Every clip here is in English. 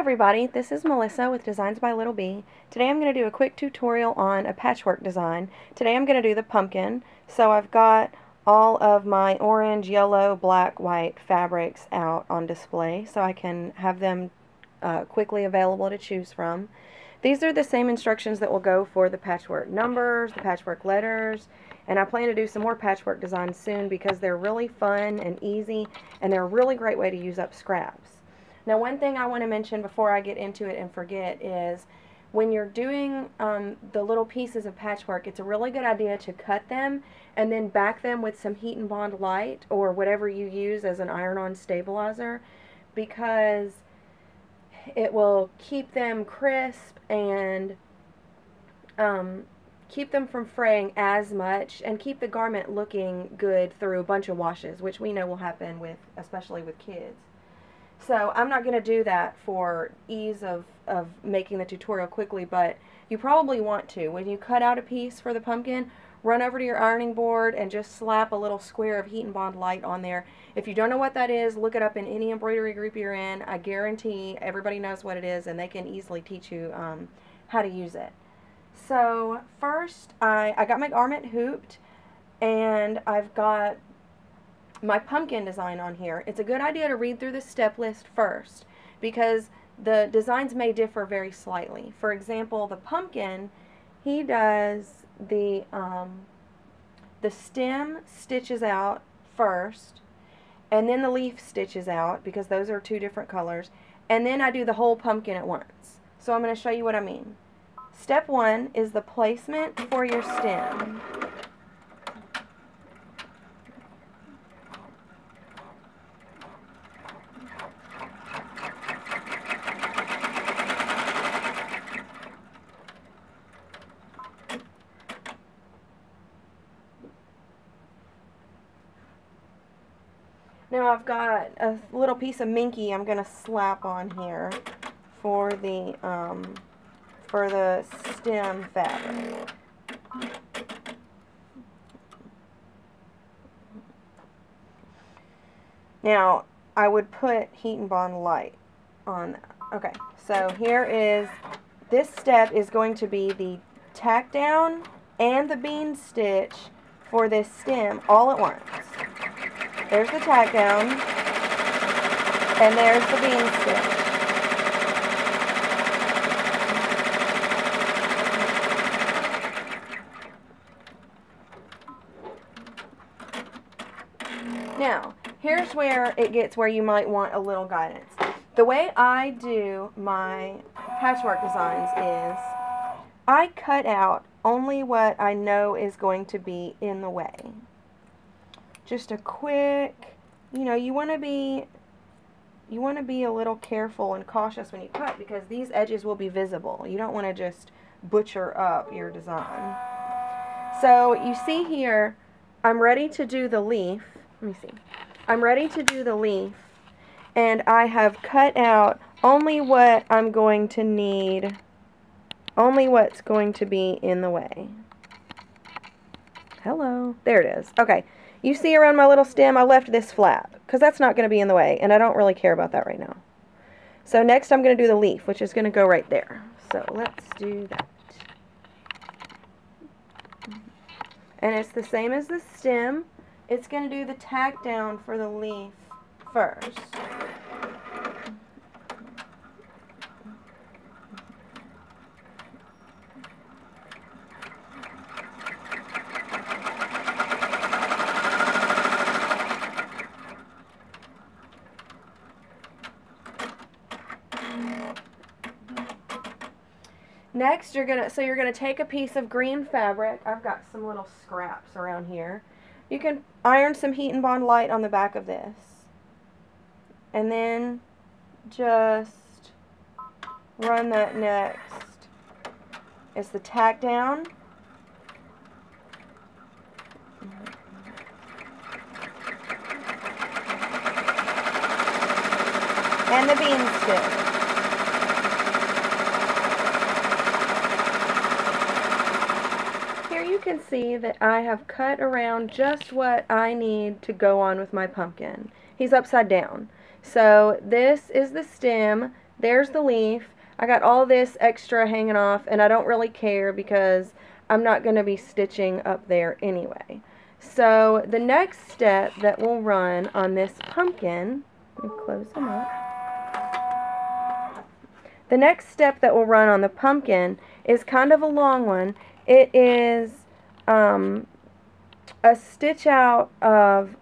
everybody, this is Melissa with Designs by Little Bee. Today I'm going to do a quick tutorial on a patchwork design. Today I'm going to do the pumpkin. So I've got all of my orange, yellow, black, white fabrics out on display so I can have them quickly available to choose from. These are the same instructions that will go for the patchwork numbers, the patchwork letters, and I plan to do some more patchwork designs soon because they're really fun and easy and they're a really great way to use up scraps. Now, one thing I want to mention before I get into it and forget is when you're doing the little pieces of patchwork, it's a really good idea to cut them and then back them with some heat and bond light or whatever you use as an iron-on stabilizer, because it will keep them crisp and keep them from fraying as much and keep the garment looking good through a bunch of washes, which we know will happen especially with kids. So I'm not going to do that for ease of making the tutorial quickly, but you probably want to. When you cut out a piece for the pumpkin, run over to your ironing board and just slap a little square of heat and bond light on there. If you don't know what that is, look it up in any embroidery group you're in. I guarantee everybody knows what it is and they can easily teach you how to use it. So first I got my garment hooped and I've got my pumpkin design on here. It's a good idea to read through the step list first because the designs may differ very slightly. For example, the pumpkin, he does the stem stitches out first, and then the leaf stitches out because those are two different colors, and then I do the whole pumpkin at once. So I'm going to show you what I mean. Step 1 is the placement for your stem. Now I've got a little piece of minky I'm going to slap on here for the stem fabric. Now I would put heat and bond light on that. Okay, so here is, this step is going to be the tack down and the bean stitch for this stem all at once. There's the tack down, and there's the bean stitch. Now, here's where it gets where you might want a little guidance. The way I do my patchwork designs is I cut out only what I know is going to be in the way. Just a quick, you want to be a little careful and cautious when you cut because these edges will be visible. You don't want to just butcher up your design. So you see here, I'm ready to do the leaf. Let me see. I'm ready to do the leaf, and I have cut out only what I'm going to need, only what's going to be in the way. Hello. There it is. Okay. You see around my little stem, I left this flap because that's not going to be in the way, and I don't really care about that right now. So next I'm going to do the leaf, which is going to go right there. So let's do that. And it's the same as the stem. It's going to do the tack down for the leaf first. Next, you're gonna take a piece of green fabric. I've got some little scraps around here. You can iron some heat and bond light on the back of this, and then just run that next. It's the tack down, and the bean stitch. You can see that I have cut around just what I need to go on with my pumpkin. He's upside down. So this is the stem, There's the leaf. I got all this extra hanging off, and I don't really care because I'm not going to be stitching up there anyway. So the next step that we'll run on this pumpkin, let me close them up. The next step that we'll run on the pumpkin is kind of a long one. It is a stitch out of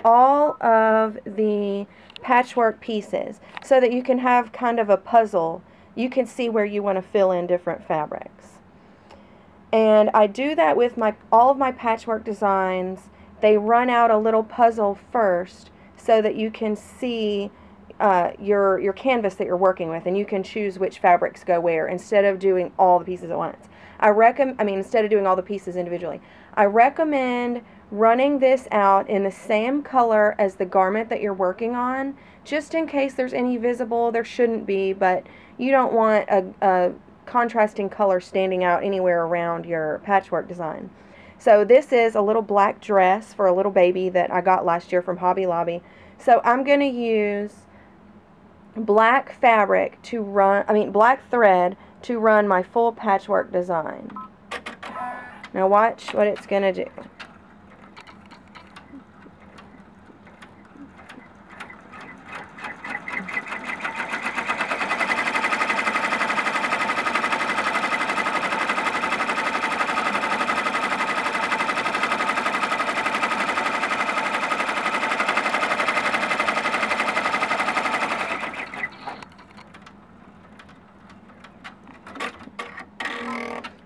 all of the patchwork pieces so that you can have kind of a puzzle. You can see where you want to fill in different fabrics. And I do that with all of my patchwork designs. They run out a little puzzle first so that you can see your canvas that you're working with, and you can choose which fabrics go where instead of doing all the pieces at once. Instead of doing all the pieces individually. I recommend running this out in the same color as the garment that you're working on, just in case there's any visible. There shouldn't be, but you don't want a contrasting color standing out anywhere around your patchwork design. So this is a little black dress for a little baby that I got last year from Hobby Lobby. So I'm going to use black fabric to run, black thread to run my full patchwork design. Now watch what it's going to do.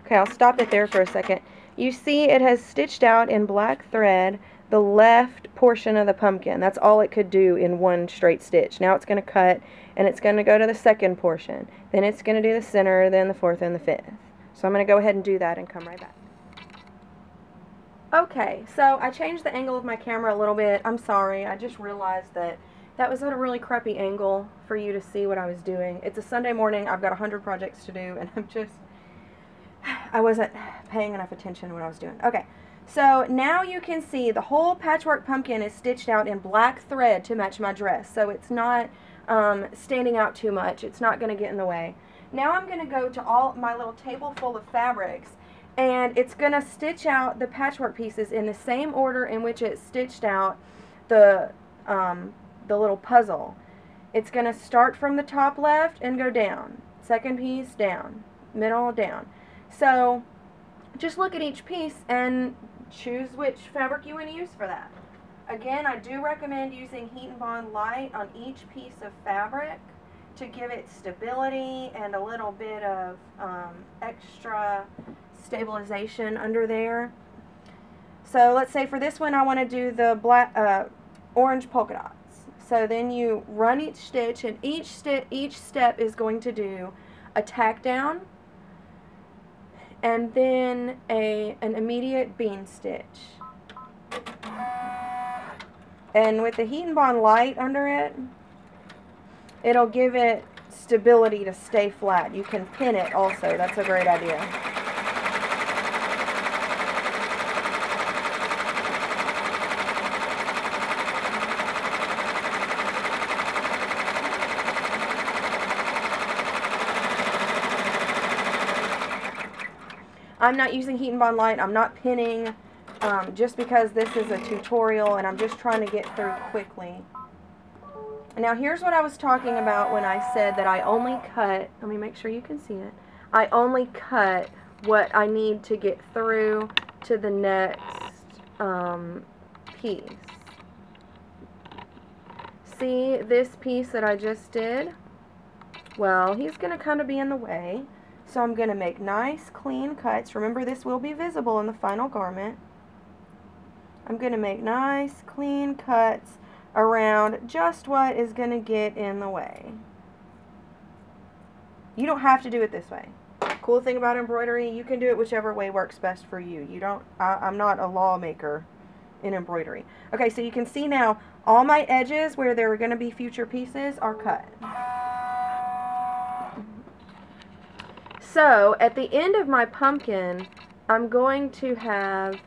Okay, I'll stop it there for a second. You see it has stitched out in black thread the left portion of the pumpkin. That's all it could do in one straight stitch. Now it's going to cut, and it's going to go to the second portion. Then it's going to do the center, then the fourth, and the fifth. So I'm going to go ahead and do that and come right back. Okay, so I changed the angle of my camera a little bit. I'm sorry, I just realized that was at a really crappy angle for you to see what I was doing. It's a Sunday morning, I've got 100 projects to do, and I wasn't paying enough attention to what I was doing. Okay, so now you can see the whole patchwork pumpkin is stitched out in black thread to match my dress, so it's not standing out too much. It's not going to get in the way. Now I'm going to go to all my little table full of fabrics, and it's going to stitch out the patchwork pieces in the same order in which it stitched out the little puzzle. It's going to start from the top left and go down. Second piece, down. Middle, down. So just look at each piece and choose which fabric you want to use for that. Again, I do recommend using Heat and Bond Light on each piece of fabric to give it stability and a little bit of extra stabilization under there. So let's say for this one I want to do the black, orange polka dots. So then you run each stitch, and each step is going to do a tack down, and then an immediate bean stitch. And with the Heat and Bond Light under it, it'll give it stability to stay flat. You can pin it also. That's a great idea. I'm not using Heat and Bond Light. I'm not pinning just because this is a tutorial and I'm just trying to get through quickly. Now here's what I was talking about when I said that I only cut, let me make sure you can see it, I only cut what I need to get through to the next piece. See this piece that I just did? Well, he's going to kind of be in the way. So I'm going to make nice clean cuts. Remember, this will be visible in the final garment. I'm going to make nice clean cuts around just what is going to get in the way. You don't have to do it this way. Cool thing about embroidery, you can do it whichever way works best for you. I'm not a lawmaker in embroidery. Okay, so you can see now all my edges where there are going to be future pieces are cut. So, at the end of my pumpkin, I'm going to have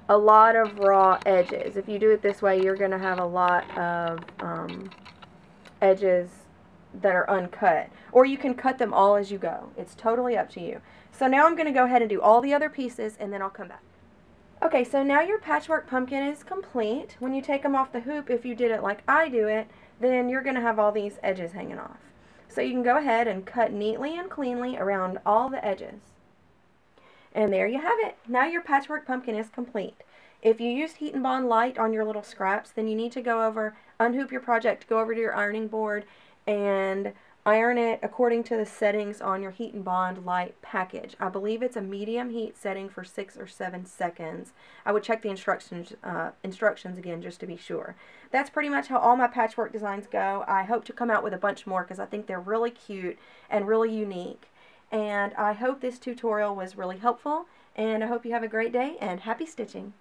a lot of raw edges. If you do it this way, you're going to have a lot of edges that are uncut, or you can cut them all as you go. It's totally up to you. So now I'm going to go ahead and do all the other pieces, and then I'll come back. Okay, so now your patchwork pumpkin is complete. When you take them off the hoop, if you did it like I do it, then you're going to have all these edges hanging off. So you can go ahead and cut neatly and cleanly around all the edges. And there you have it. Now your patchwork pumpkin is complete. If you used Heat and Bond Light on your little scraps, then you need to go over, unhoop your project, go over to your ironing board, and iron it according to the settings on your Heat and Bond Light package. I believe it's a medium heat setting for 6 or 7 seconds. I would check the instructions again just to be sure. That's pretty much how all my patchwork designs go. I hope to come out with a bunch more because I think they're really cute and really unique. And I hope this tutorial was really helpful, and I hope you have a great day and happy stitching.